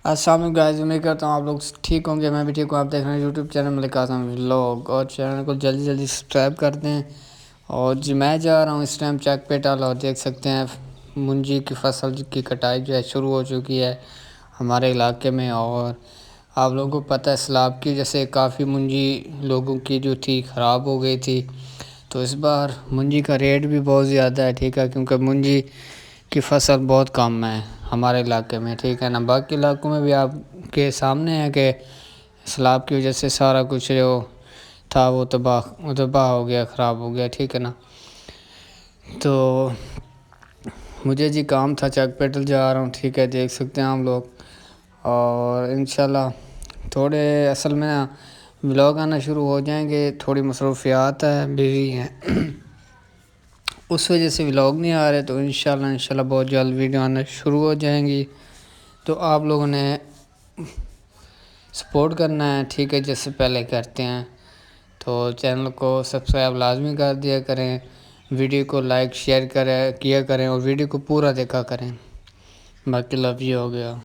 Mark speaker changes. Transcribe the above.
Speaker 1: السلام علیکم گائز، امید کرتا ہوں آپ لوگ ٹھیک ہوں گے. میں بھی ٹھیک ہوں. آپ دیکھ رہے ہیں یوٹیوب چینل ملک اعظم ولاگ، اور چینل کو جلدی جلدی سبسکرائب کر دیں. اور جی میں جا رہا ہوں اس ٹائم چیک پیٹال، اور دیکھ سکتے ہیں منجی کی فصل کی کٹائی جو ہے شروع ہو چکی ہے ہمارے علاقے میں. اور آپ لوگوں کو پتہ ہے سیلاب کی جیسے کافی منجی لوگوں کی جو تھی خراب ہو گئی تھی. تو اس بار منجی کا ریٹ بھی بہت زیادہ ہے، ٹھیک ہے، کیونکہ منجی کی فصل بہت کم ہے ہمارے علاقے میں، ٹھیک ہے نا. باقی علاقوں میں بھی آپ کے سامنے ہے کہ سیلاب کی وجہ سے سارا کچھ جو تھا وہ تباہ ہو گیا، خراب ہو گیا، ٹھیک ہے نا. تو مجھے جی کام تھا، چیک پیٹل جا رہا ہوں، ٹھیک ہے، دیکھ سکتے ہیں ہم لوگ. اور انشاءاللہ تھوڑے اصل میں ولاگ آنا شروع ہو جائیں گے، تھوڑی مصروفیات ہے، بزی ہیں اس وجہ سے ولاگ نہیں آ رہے. تو انشاءاللہ بہت جلد ویڈیو آنا شروع ہو جائیں گی. تو آپ لوگوں نے سپورٹ کرنا ہے، ٹھیک ہے، جس سے پہلے کرتے ہیں. تو چینل کو سبسکرائب لازمی کر دیا کریں، ویڈیو کو لائک شیئر کیا کریں، اور ویڈیو کو پورا دیکھا کریں. باقی لو یہ ہو گیا.